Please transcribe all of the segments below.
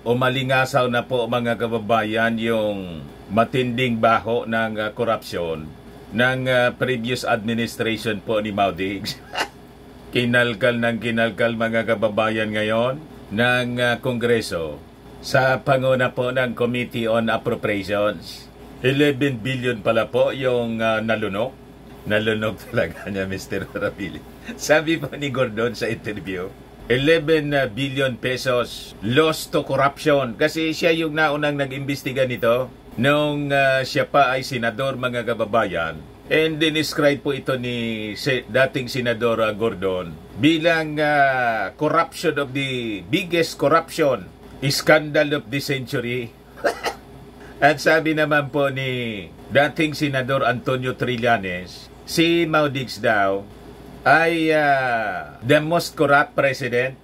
Umalingasaw na po mga kababayan yung matinding baho ng korupsyon ng previous administration po ni Maudigs. Kinalkal mga kababayan ngayon ng Kongreso sa panguna po ng Committee on Appropriations. 11 billion pala po yung nalunok. Nalunok talaga niya, Mr. Rapili. Sabi po ni Gordon sa interview, 11 billion pesos lost to corruption. Kasi siya yung naunang nag-imbestiga nito nung siya pa ay senador, mga kababayan. And dinescribe po ito ni dating Senador Gordon bilang corruption of the biggest corruption, scandal of the century. At sabi naman po ni dating Senador Antonio Trillanes, si Maudigs daw ay the most corrupt president.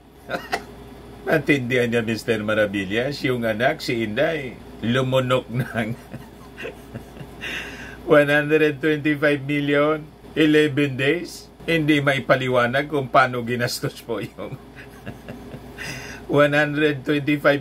Natindihan niya, Mr. Maravillas, yung anak, si Inday, lumunok ng 125 million, 11 days. Hindi may paliwanag kung paano ginastos po yung 125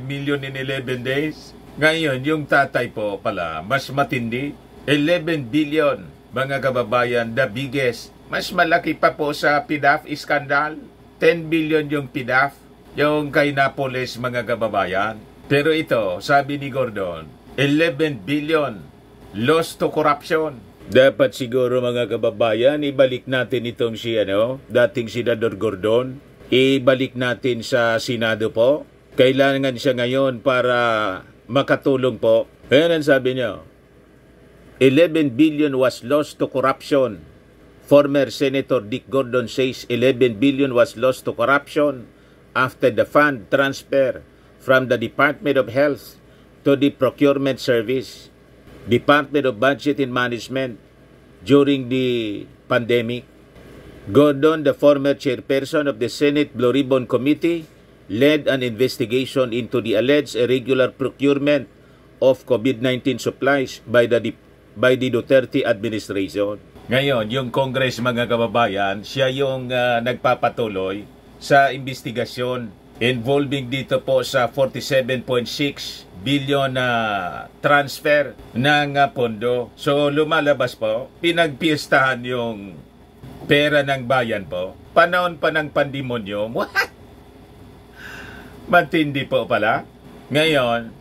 million in 11 days. Ngayon, yung tatay po pala, mas matindi, 11 billion, mga kababayan, the biggest. Mas malaki pa po sa PDAF scandal. 10 billion yung PDAF, yung kay Napoles, mga kababayan. Pero ito, sabi ni Gordon, 11 billion lost to corruption. Dapat siguro, mga kababayan, ibalik natin itong dating Senador Gordon. Ibalik natin sa Senado po. Kailangan siya ngayon para makatulong po. Ayan ang sabi niya. 11 billion was lost to corruption. Former Senator Dick Gordon says 11 billion was lost to corruption after the fund transfer from the Department of Health to the Procurement Service, Department of Budget and Management during the pandemic. Gordon, the former chairperson of the Senate Blue Ribbon Committee, led an investigation into the alleged irregular procurement of COVID-19 supplies by the Duterte administration. Ngayon, yung Congress, mga kababayan, siya yung nagpapatuloy sa investigasyon involving dito po sa 47.6 billion na transfer ng pondo. So lumalabas po, pinagpiestahan yung pera ng bayan po. Panahon pa ng pandemonyo. What? Matindi po pala. Ngayon,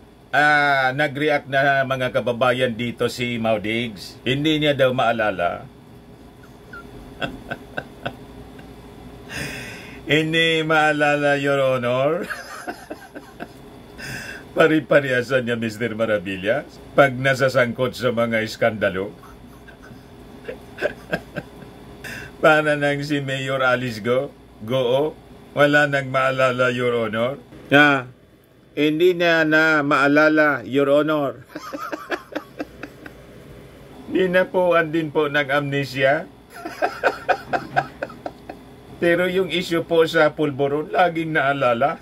nag-react na mga kababayan dito si Maudigs. Hindi niya daw maalala. Hindi maalala, Your Honor. Pari-pariasan niya, Mr. Maravillas, pag nasasangkot sa mga iskandalo. Para nang si Mayor Alice Goo, wala nang maalala, Your Honor. Hindi niya na maalala, Your Honor. Hindi na po andin po ng amnesia. Pero yung issue po sa pulburon, laging naalala.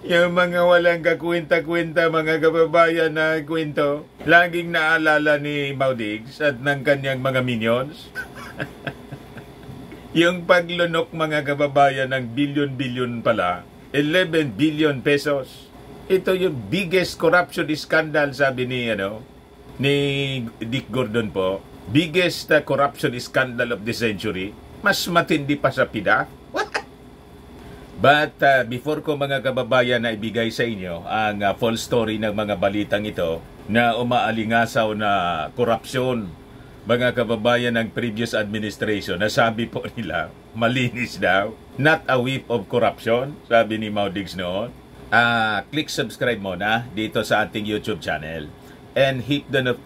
Yung mga walang kakwenta-kwenta, mga kababayan na kwento, laging naalala ni Maudigs at ng kanyang mga minions. Yung paglunok, mga kababayan, ng billion-billion pala, 11 billion pesos. Ito yung biggest corruption scandal, sabi ni Dick Gordon po. Biggest corruption scandal of the century. Mas matindi pa sa PDAF. But before ko, mga kababayan, na ibigay sa inyo ang full story ng mga balitang ito na umaalingasaw na korupsyon, mga kababayan, ng previous administration, na sabi po nila, malinis daw. Not a whiff of corruption, sabi ni Maudigs noon. Click subscribe muna dito sa ating YouTube channel. And hit the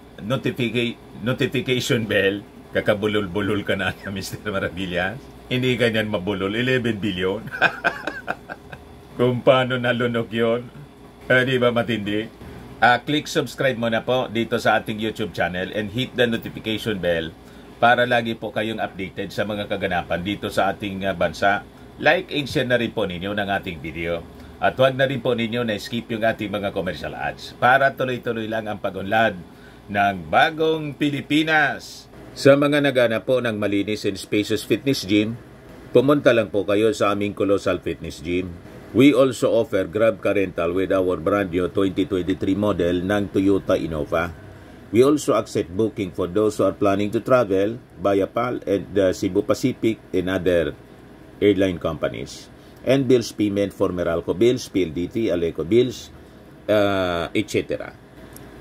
notification bell. Kakabulol-bulol ka na, Mr. Maravillas. Hindi ganyan mabulol. 11 billion. Kung paano nalunok yun. Di ba matindi? Click subscribe mo na po dito sa ating YouTube channel and hit the notification bell para lagi po kayong updated sa mga kaganapan dito sa ating bansa. Like and share na rin po ninyo ng ating video. At huwag na rin po ninyo na skip yung ating mga commercial ads para tuloy-tuloy lang ang pag-unlad ng bagong Pilipinas. Sa mga naghanap po ng malinis and spacious fitness gym, pumunta lang po kayo sa aming Colossal Fitness Gym. We also offer Grab Car Rental with our brand new 2023 model ng Toyota Innova. We also accept booking for those who are planning to travel via PAL and Cebu Pacific and other airline companies. And bills payment for Meralco bills, PLDT, Aleco bills, etc.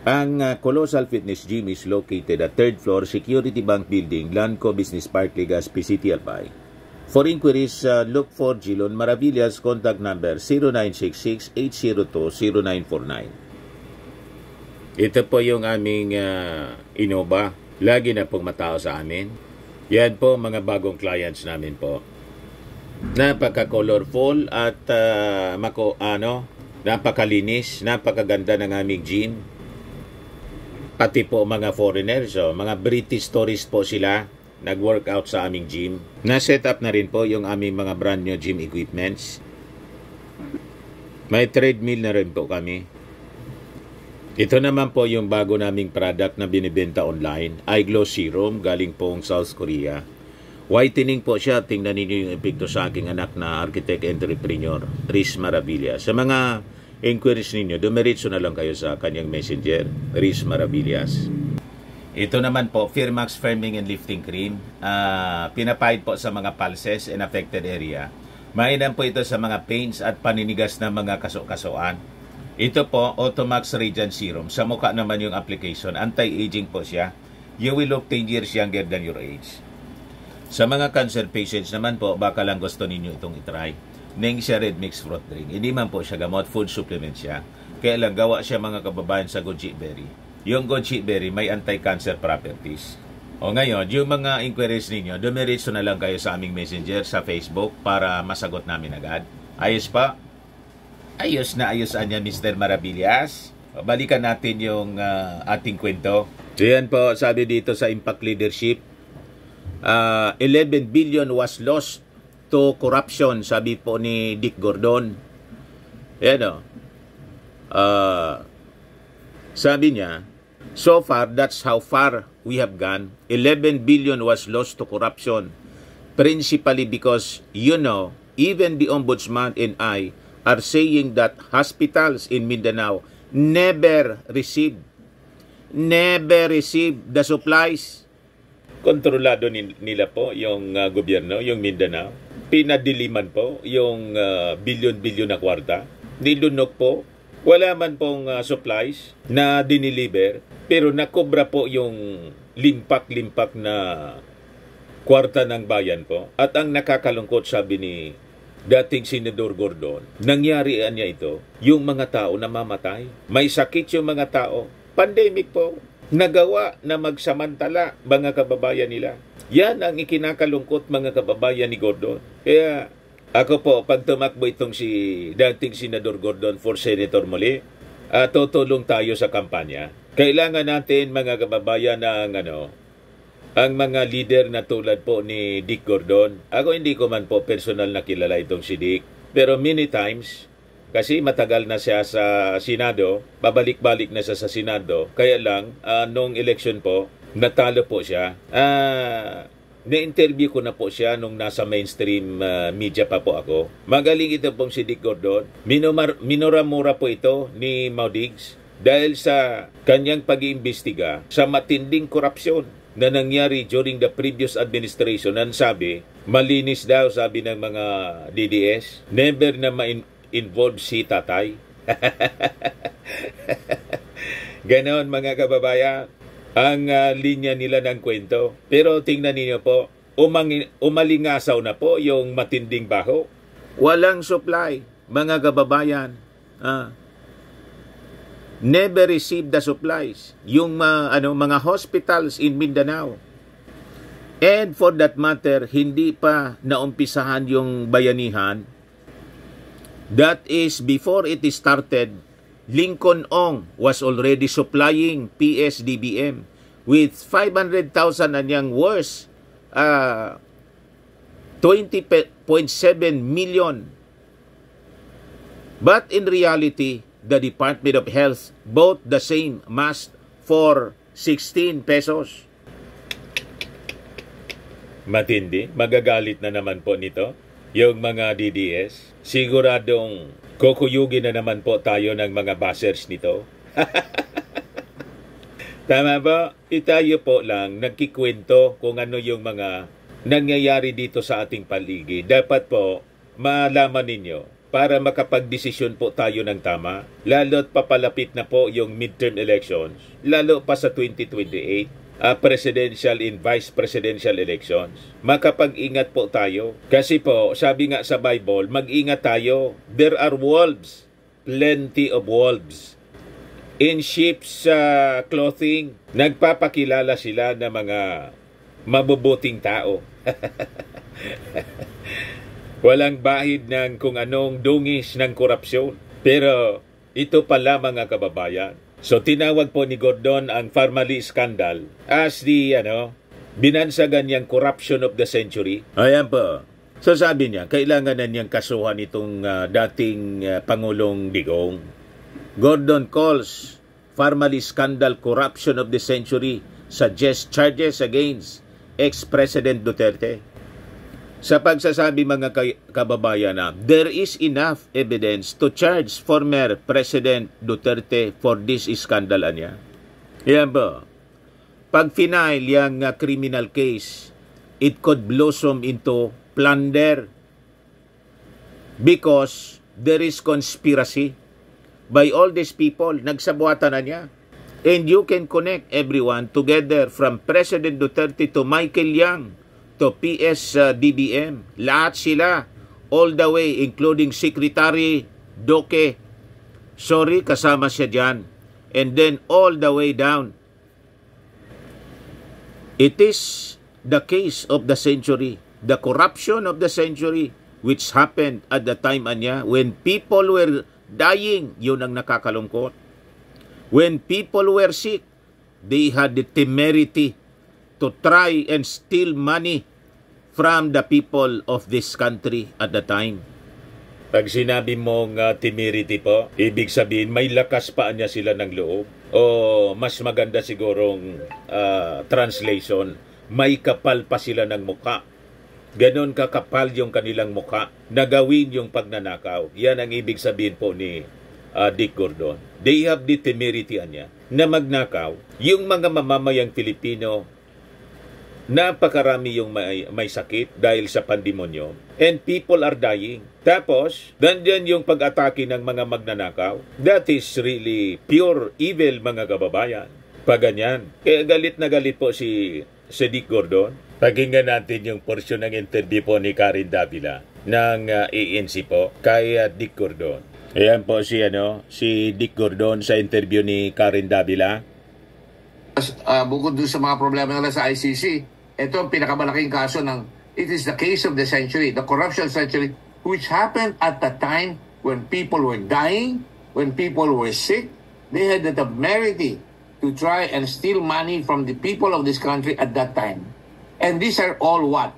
Ang Colossal Fitness Gym is located at 3rd floor Security Bank Building, Lanco Business Park, Legazpi City, Albay. For inquiries, look for Gilon Maravillas, contact number 0966-802-0949. Ito po yung aming Innova. Lagi na pong matao sa amin. Yan po mga bagong clients namin po. Napaka-colorful at napakalinis, napakaganda ng aming gym. Pati po mga foreigners, mga British tourists po sila, nag-workout sa aming gym. Na-set up na rin po yung aming mga brand new gym equipments. May treadmill na rin po kami. Ito naman po yung bago naming product na binibenta online, iGlow Serum, galing pong South Korea. Whitening po siya. Tingnan ninyo yung epekto sa aking anak na architect entrepreneur, Riz Maravillas. Sa mga inquiries ninyo, dumiretso na lang kayo sa kanyang messenger, Riz Maravillas. Ito naman po, Firmax Firming and Lifting Cream. Pinapahid po sa mga pulses and affected area. Mainam po ito sa mga pains at paninigas na mga kaso-kasoan. Ito po, Automax Radiant Serum. Sa mukha naman yung application. Anti-aging po siya. You will look 10 years younger than your age. Sa mga cancer patients naman po, baka lang gusto ninyo itong itry. Ning siya red mixed fruit drink. Hindi man po siya gamot, food supplement siya. Kaya lang gawa siya mga kababayan sa goji berry. Yung goji berry may anti-cancer properties. O ngayon, yung mga inquiries ninyo, dumiretso na lang kayo sa aming messenger sa Facebook para masagot namin agad. Ayos pa? Ayos na ayos niya, Mr. Maravillas. Balikan natin yung ating kwento. So yan po, sabi dito sa Impact Leadership, 11 billion was lost to corruption, sabi po ni Dick Gordon. Yan o. Sabi niya, so far, that's how far we have gone. 11 billion was lost to corruption. Principally because, even the Ombudsman and I are saying that hospitals in Mindanao never received the supplies. Kontrolado nila po yung gobyerno, yung Mindanao. Pinadiliman po yung bilyon-bilyon na kwarta. Nilunok po. Wala man pong supplies na diniliver, pero nakobra po yung limpak-limpak na kwarta ng bayan po. At ang nakakalungkot, sabi ni dating Senador Gordon, nangyari niya ito, yung mga tao namamatay. May sakit yung mga tao. Pandemic po. Nagawa na magsamantala mga kababayan nila. Yan ang ikinakalungkot mga kababayan ni Gordon. Kaya ako po, pag tumakbo itong si dating Senador Gordon for Senator muli, tutulong tayo sa kampanya. Kailangan natin mga kababayan ng ang mga leader na tulad po ni Dick Gordon. Ako hindi ko man po personal na kilala itong si Dick. Pero many times, kasi matagal na siya sa Senado, babalik-balik na siya sa Senado. Kaya lang, nung election po, natalo po siya. Na-interview ko na po siya nung nasa mainstream media pa po ako. Magaling ito pong si Dick Gordon. Minoramura po ito ni Maudigs dahil sa kanyang pag-iimbestiga sa matinding korupsyon na nangyari during the previous administration. Ang sabi, malinis daw, sabi ng mga DDS. Never na ma-involve si tatay. Ganon mga kababayan, ang linya nila ng kwento. Pero tingnan niyo po, umalingasaw na po yung matinding baho. Walang supply, mga kababayan. Never received the supplies. Yung mga hospitals in Mindanao. And for that matter, hindi pa naumpisahan yung bayanihan. That is, before it started, Lincoln Ong was already supplying PSDBM with 500,000 anyang worth, 20.7 million. But in reality, the Department of Health bought the same mask for 16 pesos. Matindi. Magagalit na naman po nito yung mga DDS. Siguradong kukuyugin na naman po tayo ng mga bashers nito. Tama ba? Tayo po lang nagkikwento kung ano yung mga nangyayari dito sa ating paligid. Dapat po malaman ninyo para makapagdesisyon po tayo ng tama. Lalo't papalapit na po yung midterm elections. Lalo pa sa 2028, presidential and vice presidential elections. Makapag-ingat po tayo. Kasi po, sabi nga sa Bible, mag-ingat tayo. There are wolves. Plenty of wolves. In sheep's clothing, nagpapakilala sila na mga mabubuting tao. Walang bahid ng kung anong dungis ng korupsyon. Pero ito pala mga kababayan. So tinawag po ni Gordon ang Farmally scandal as the binansagan niyang corruption of the century. Ayan po. So sabi niya, kailangan na niyang kasuhan itong dating Pangulong Digong. Gordon calls Farmally scandal corruption of the century, suggests charges against ex-President Duterte. Sa pagsasabi mga kababayan na there is enough evidence to charge former President Duterte for this scandal niya. Yan ba? Pag final yung criminal case, it could blossom into plunder because there is conspiracy by all these people. Nagsabuatan na niya. And you can connect everyone together from President Duterte to Michael Yang to PS-DBM. Lahat sila, all the way, including Secretary Duque. Sorry, kasama siya dyan. And then all the way down. It is the case of the century, the corruption of the century, which happened at the time niya when people were dying. Yun ang nakakalungkot. When people were sick, they had the temerity to try and steal money from the people of this country at the time. Pag sinabi mong temerity po, ibig sabihin may lakas pa niya sila ng loob. O mas maganda sigurong translation, may kapal pa sila ng mukha. Ganon kakapal yung kanilang mukha na gawin yung pagnanakaw. Yan ang ibig sabihin po ni Dick Gordon. They have the temerity niya na magnakaw. Yung mga mamamayang Pilipino, napakarami yung may sakit dahil sa pandemonyo. And people are dying. Tapos, nandyan yung pag-atake ng mga magnanakaw. That is really pure evil, mga kababayan. Pag ganyan. Kaya galit na galit po si Dick Gordon. Pakinggan natin yung portion ng interview po ni Karen Davila ng ANC po kay Dick Gordon. Ayan po si Dick Gordon sa interview ni Karen Davila. Bukod doon sa mga problema nila sa ICC, ito ang pinakamalaking kaso it is the case of the century, the corruption century, which happened at the time when people were dying, when people were sick. They had the temerity to try and steal money from the people of this country at that time. And these are all what?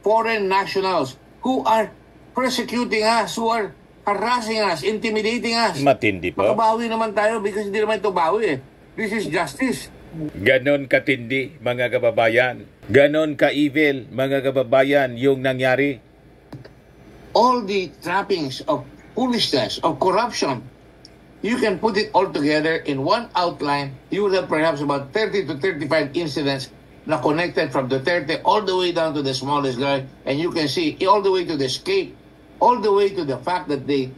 Foreign nationals who are persecuting us, who are harassing us, intimidating us. Matindi po. Makabawi naman tayo because hindi naman ito bawi eh. This is justice. Ganon katindi, mga kababayan. Ganon ka-evil, mga kababayan, yung nangyari. All the trappings of foolishness, of corruption, you can put it all together in one outline. You will have perhaps about 30 to 35 incidents na connected from Duterte all the way down to the smallest guy. And you can see all the way to the escape, all the way to the fact that they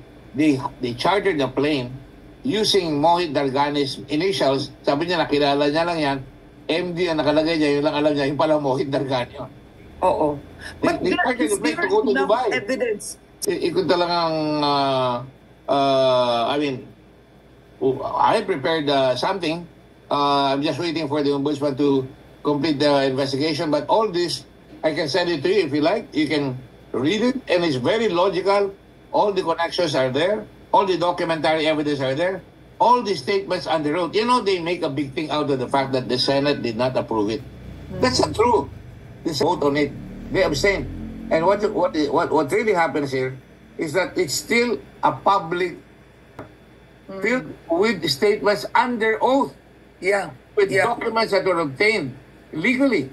chartered the plane using Mohit Dargane's initials. Sabi niya, nakilala niya lang yan. MD ang nakalagay niya, yun lang alam niya, yung pala Mohit Dargane yun. Oo. But they chartered the plane to go to Dubai. Evidence. Ikot talagang, I prepared something. I'm just waiting for the ombudsman to complete the investigation. But all this, I can send it to you if you like. You can read it, and it's very logical. All the connections are there. All the documentary evidence are there. All the statements on the road. You know, they make a big thing out of the fact that the Senate did not approve it. That's not true. They vote on it. They abstain. And what really happens here is that it's still a public filled with statements under oath. Yeah. With documents that were obtained legally.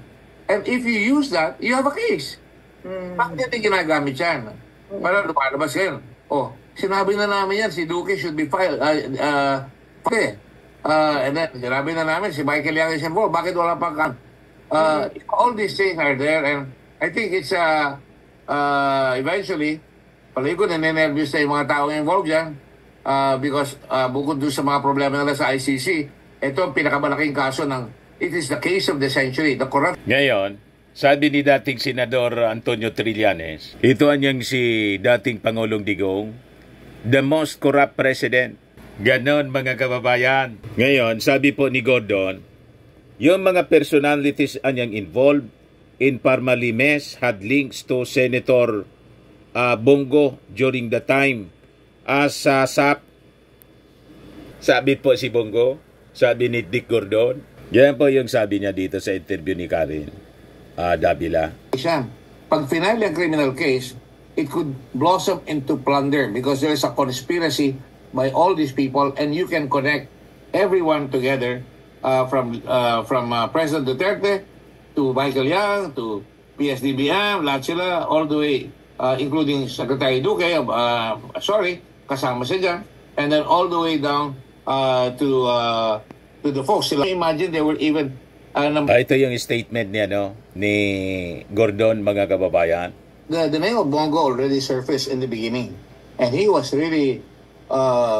And if you use that, you have a case. Bakit natin ginagamit yan? Para lumalabas yan. Oh, sinabi na namin yan, si Duque should be filed. And then, sinabi na namin, si Michael Yang is involved. Bakit wala pang all these things are there, and I think it's eventually, palagi ko nane-nervous na yung mga taong involved yan because bukod doon sa mga problema nila sa ICC, ito ang pinakamalaking kaso it is the case of the century, the corrupt. Ngayon, sabi ni dating Senador Antonio Trillanes, ito anyang si dating Pangulong Digong, the most corrupt president. Ganon mga kababayan. Ngayon, sabi po ni Gordon, yung mga personalities anyang involved in Parmalimes had links to Senator Bongo during the time sa SAP. Sabi po si Bongo, sabi ni Dick Gordon. Yan po yung sabi niya dito sa interview ni Karen Davila. Pag final ang criminal case, it could blossom into plunder because there is a conspiracy by all these people, and you can connect everyone together from President Duterte to Michael Yang to PSDBM, lahat sila, all the way, including Secretary Duque, kasama siya dyan, and then all the way down to the folks. Imagine they were even... ito yung statement niya, ni Gordon, mga kababayan. The name of Bongo already surfaced in the beginning, and he was really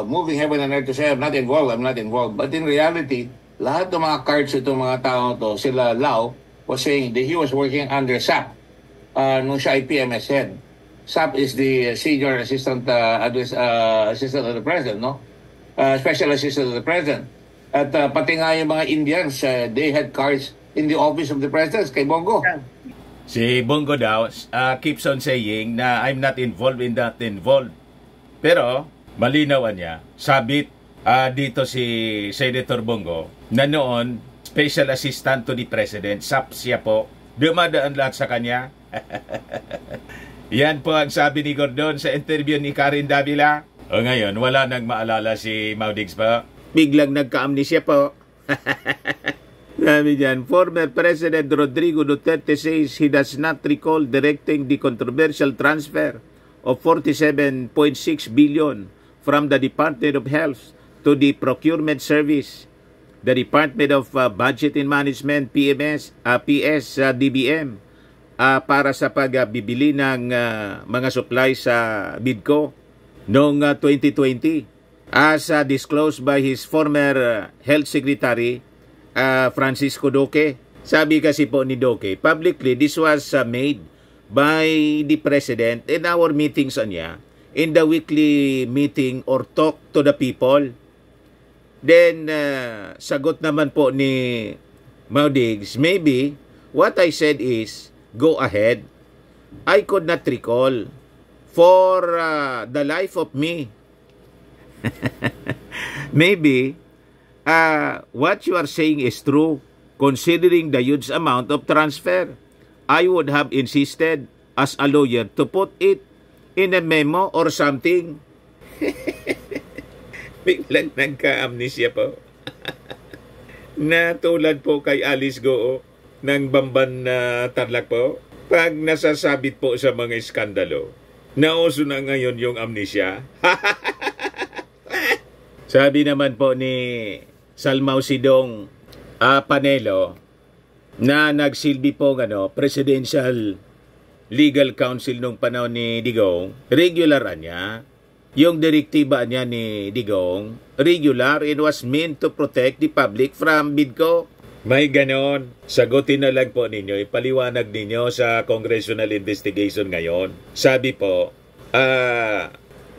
moving heaven and earth to say, I'm not involved. But in reality, lahat ng mga cards itong mga tao to, sila Lau was saying that he was working under SAP nung siya ay PMS head. SAP is the Senior Assistant Assistant of the President, no? Special Assistant of the President. At pati nga yung mga Indians, they had cards in the office of the President kay Bongo. Si Bongo daw keeps on saying na I'm not involved. Pero malinawan niya, sabit dito si Senator Bongo na noon, Special Assistant to the President, SAP siya po, dumadaan lahat sa kanya. Yan po ang sabi ni Gordon sa interview ni Karen Davila. O ngayon, wala nang maalala si Maudigs pa. Biglang nagka-amnesia po. Sabi dyan, former President Rodrigo Duterte says he does not recall directing the controversial transfer of 47.6 billion from the Department of Health to the Procurement Service, the Department of Budget and Management, DBM, para sa pagbibili ng mga supply sa BIDCO noong 2020. As disclosed by his former Health Secretary, Francisco Duque. Sabi kasi po ni Duque, publicly, this was made by the President in our meetings niya, in the weekly meeting or talk to the people. Then, sagot naman po ni Maudigs, maybe what I said is, go ahead. I could not recall for the life of me. Maybe what you are saying is true, considering the huge amount of transfer. I would have insisted as a lawyer to put it in a memo or something. Biglang nagka-amnesia po. Natulad po kay Alice Goo ng Bamban na Tarlac po. Pag nasasabit po sa mga iskandalo, nauso na ngayon yung amnesia. Sabi naman po ni Salmao Sidong Panelo na nagsilbi po Presidential Legal Counsel nung panahon ni Digong, regular niya. Yung direktiba niya ni Digong, regular, it was meant to protect the public from BIDCO. May ganon. Sagutin na lang po ninyo, ipaliwanag ninyo sa congressional investigation ngayon. Sabi po,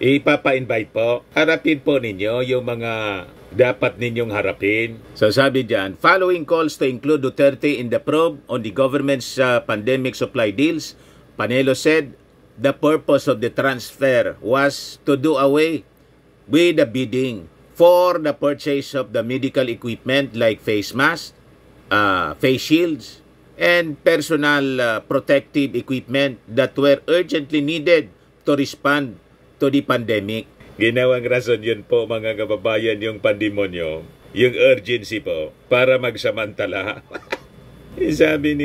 ipapa-invite po, harapin po ninyo yung mga dapat ninyong harapin. So sabi dyan, following calls to include Duterte in the probe on the government's pandemic supply deals, Panelo said the purpose of the transfer was to do away with the bidding for the purchase of the medical equipment like face masks, face shields, and personal protective equipment that were urgently needed to respond to the pandemic. Ginawang rason yun po mga kababayan yung pandemonyo, yung urgency po para magsamantala. Sabi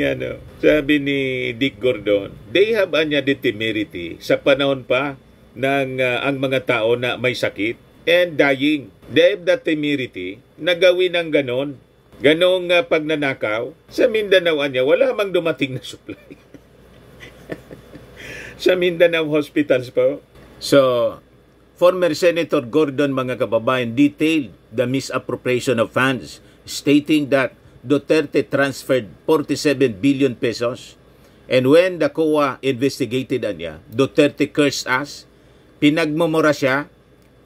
ni Dick Gordon, they have anya the temerity sa panahon pa ng ang mga tao na may sakit and dying. They have the temerity na gawin ng ganong pagnanakaw. Sa Mindanao anya, wala mang dumating na supply. Sa Mindanao hospitals po. So, former Senator Gordon, mga kababayan, detailed the misappropriation of funds, stating that Duterte transferred 47 billion pesos. And when the COA investigated niya, Duterte cursed us, pinagmumura siya.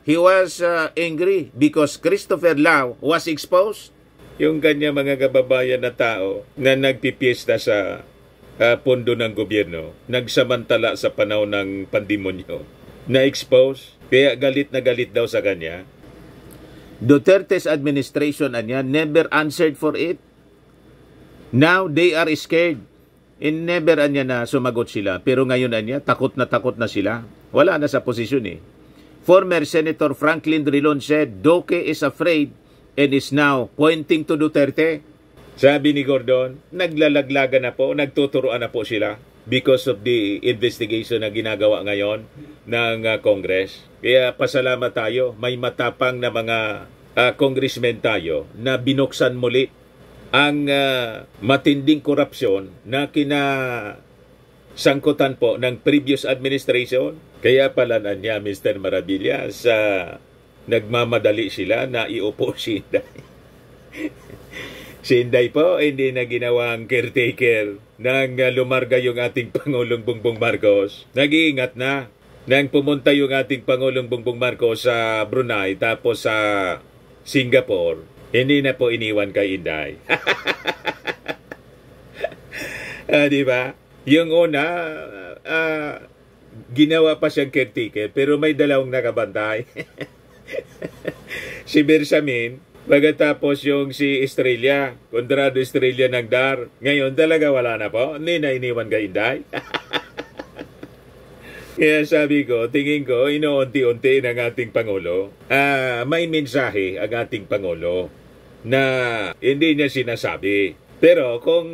He was angry because Christopher Lau was exposed. Yung kanya mga kababayan na tao na nagpipiesta sa pondo ng gobyerno, nagsamantala sa panahon ng pandemonyo, na-expose, kaya galit na galit daw sa kanya. Duterte's administration never answered for it. Now they are scared. And never na sumagot sila. Pero ngayon takot na sila. Wala na sa posisyon eh. Former Senator Franklin Drilon said, Duque is afraid and is now pointing to Duterte. Sabi ni Gordon, naglalaglagan na po, nagtuturoan na po sila because of the investigation na ginagawa ngayon ng Congress. Kaya pasalamat tayo, may matapang na mga congressmen tayo na binuksan muli ang matinding korupsyon na kinasangkutan po ng previous administration. Kaya pala niya, Mr. Maravillas, nagmamadali sila na iupo si Inday. Si Inday po, hindi na ginawang caretaker nang lumarga yung ating Pangulong Bongbong Marcos. Nag-iingat na nang pumunta yung ating Pangulong Bongbong Marcos sa Brunei tapos sa Singapore. Hindi na po iniwan kay Inday. Di ba? Yung una, ginawa pa siyang caretaker pero may dalawang nakabantay. Si Bersamin, pagkatapos yung si Estrella, Conrado Estrella ng DAR. Ngayon talaga wala na po. Hindi na iniwan kay Inday. Kaya sabi ko, tingin ko, inuunti-unti ng ating Pangulo. May mensahe ang ating Pangulo na hindi niya sinasabi. Pero kung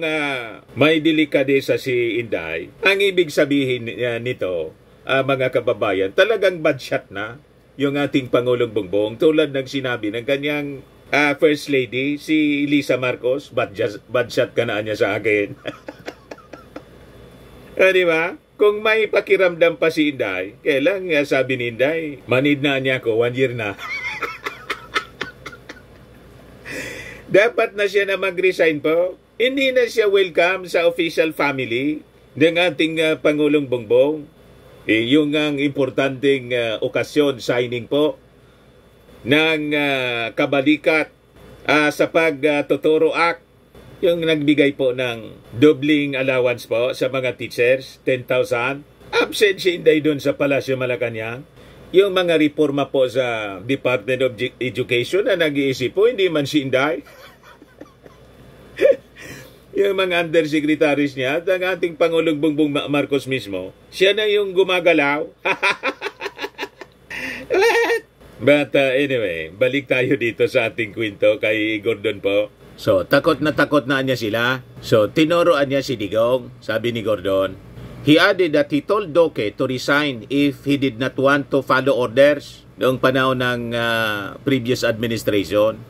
may delikadesa si Inday, ang ibig sabihin nito, mga kababayan, talagang bad shot na yung ating Pangulong Bongbong. Tulad ng sinabi ng kanyang First Lady, si Lisa Marcos, bad shot ka na niya sa akin. Di ba? Kung may pakiramdam pa si Inday, kailang sabi ni Inday, manid na niya ako, 1 year na. Dapat na siya na mag-resign po. Hindi na siya welcome sa official family ng ating Pangulong Bongbong. Yung ang importanteng okasyon, signing po ng kabalikat sa pagtuturo act, yung nagbigay po ng dobling allowance po sa mga teachers, 10,000. Absent si Inday doon sa Palasyo Malacanang. Yung mga reforma po sa Department of Education na nag-iisip po, hindi man si Inday. Yung mga undersecretaries niya at ang ating Pangulong Bongbong Marcos mismo, siya na yung gumagalaw. But anyway, balik tayo dito sa ating kwento kay Gordon po. So, takot na niya sila. So, tinuruan niya si Digong, sabi ni Gordon. He added that he told Duque to resign if he did not want to follow orders noong panahon ng previous administration.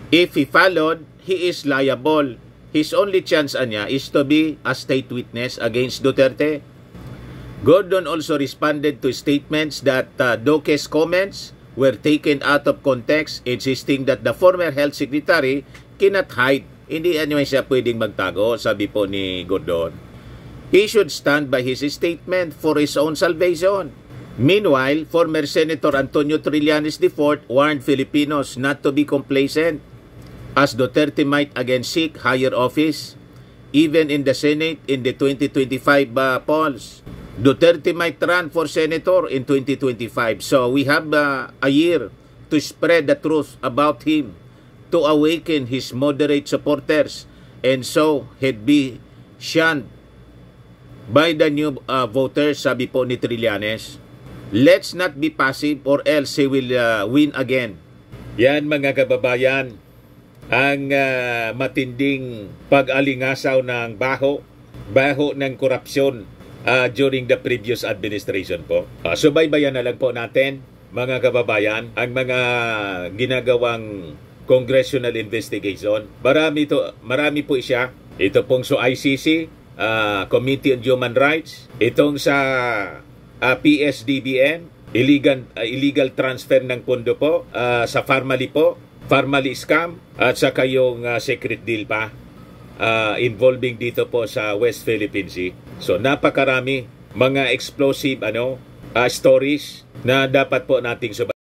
If he followed, he is liable. His only chance niya is to be a state witness against Duterte. Gordon also responded to statements that Duque's comments were taken out of context, insisting that the former health secretary cannot hide. Hindi siya pwedeng magtago, sabi po ni Gordon. He should stand by his statement for his own salvation. Meanwhile, former Senator Antonio Trillanes IV warned Filipinos not to be complacent, as Duterte might again seek higher office, even in the Senate in the 2025 polls. Duterte might run for senator in 2025. So we have a year to spread the truth about him, to awaken his moderate supporters, and so he'd be shunned by the new voters, sabi po ni Trillanes. Let's not be passive or else he will win again. Yan mga kababayan. ang matinding pag-alingasaw ng baho ng korupsyon during the previous administration po. Subaybayan na lang po natin, mga kababayan, ang mga ginagawang congressional investigation. Marami po siya. Ito pong sa ICC, Committee on Human Rights, itong sa PSDBM, illegal transfer ng pondo po, sa Farmally scam, at saka yung secret deal pa involving dito po sa West Philippine Sea. So napakarami mga explosive stories na dapat po nating